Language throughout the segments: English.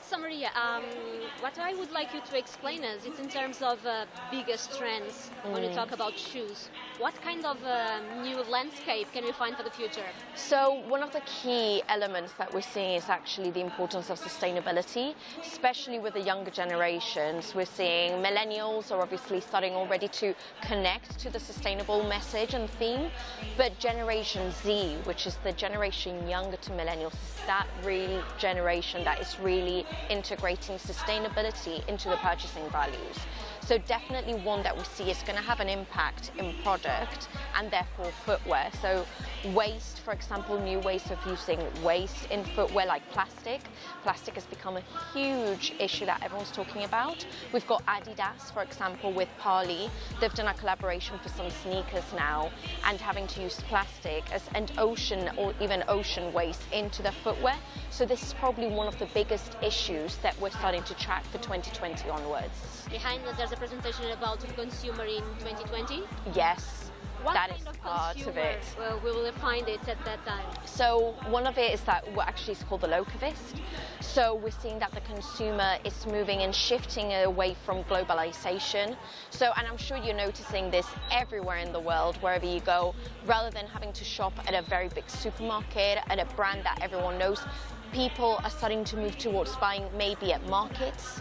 summary, what I would like you to explain us, it's in terms of biggest trends when you talk about shoes. What kind of new landscape can we find for the future? So one of the key elements that we're seeing is actually the importance of sustainability, especially with the younger generations. We're seeing millennials are obviously starting already to connect to the sustainable message and theme, but Generation Z, which is the generation younger to millennials, is that really generation that is really integrating sustainability into the purchasing values. So definitely one that we see is going to have an impact in product and therefore footwear. So waste, for example, new ways of using waste in footwear like plastic. Plastic has become a huge issue that everyone's talking about. We've got Adidas, for example, with Parley. They've done a collaboration for some sneakers now and having to use plastic and ocean or even ocean waste into their footwear. So this is probably one of the biggest issues that we're starting to track for 2020 onwards. Behind us there's a presentation about the consumer in 2020. Yes, what that kind is of part of it. We will find it at that time? So one of it is that what actually is called the locavist. So we're seeing that the consumer is moving and shifting away from globalization. So, and I'm sure you're noticing this everywhere in the world, wherever you go, rather than having to shop at a very big supermarket, at a brand that everyone knows, people are starting to move towards buying maybe at markets,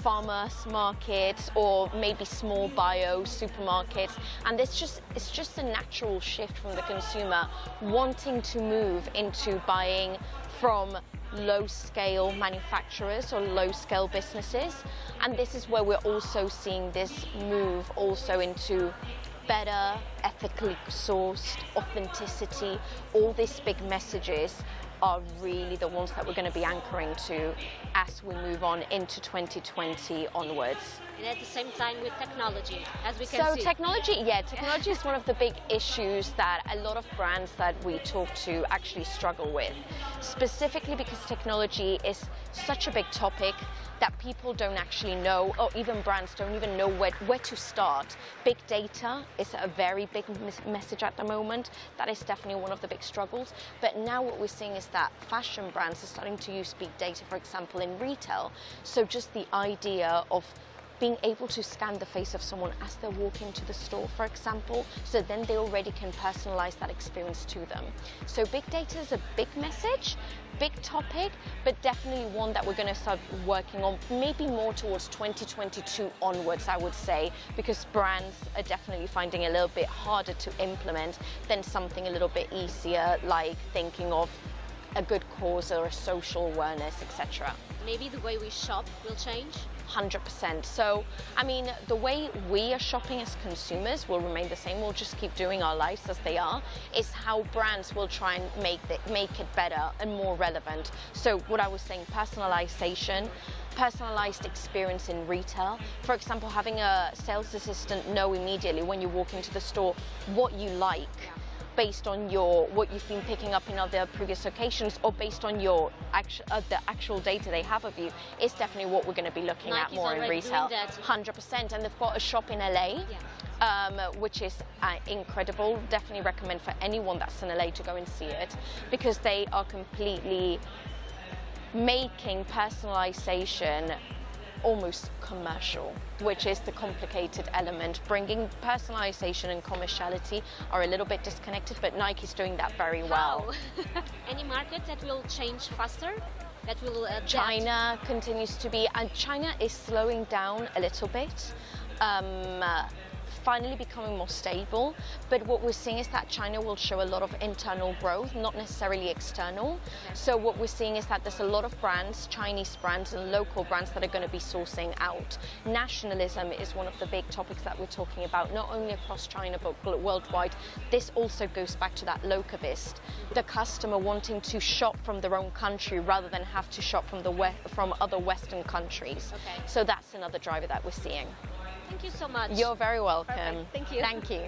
farmers markets, or maybe small bio supermarkets, and it's just a natural shift from the consumer wanting to move into buying from low-scale manufacturers or low-scale businesses. And this is where we're also seeing this move also into better, ethically sourced, authenticity. All these big messages are really the ones that we're going to be anchoring to as we move on into 2020 onwards. And at the same time with technology, as we can see. So technology is one of the big issues that a lot of brands that we talk to actually struggle with, specifically because technology is such a big topic that people don't actually know, or even brands don't even know where to start. Big data is a very big message at the moment. That is definitely one of the big struggles. But now what we're seeing is that fashion brands are starting to use big data, for example, in retail. So just the idea of being able to scan the face of someone as they're walking to the store, for example, so then they already can personalize that experience to them. So big data is a big message, big topic, but definitely one that we're going to start working on maybe more towards 2022 onwards, I would say, because brands are definitely finding it a little bit harder to implement than something a little bit easier, like thinking of a good cause or a social awareness, etc. Maybe the way we shop will change? 100%. So, I mean, the way we are shopping as consumers will remain the same. We'll just keep doing our lives as they are. It's how brands will try and make it better and more relevant. So what I was saying, personalization, personalized experience in retail. For example, having a sales assistant know immediately when you walk into the store what you like, based on what you've been picking up in other previous occasions, or based on your the actual data they have of you, is definitely what we're going to be looking at more in retail. 100%, and they've got a shop in LA, which is incredible. Definitely recommend for anyone that's in LA to go and see it, because they are completely making personalization almost commercial, which is the complicated element. Bringing personalization and commerciality are a little bit disconnected, but Nike's doing that very well. Any market that will change faster? That will China continues to be, and China is slowing down a little bit. Finally becoming more stable, but what we're seeing is that China will show a lot of internal growth, not necessarily external. So what we're seeing is that there's a lot of brands, Chinese brands and local brands, that are going to be sourcing out. Nationalism is one of the big topics that we're talking about, not only across China but worldwide. This also goes back to that locavist, the customer wanting to shop from their own country rather than have to shop from other Western countries. Okay. So that's another driver that we're seeing. Thank you so much. You're very welcome. Perfect. Thank you. Thank you.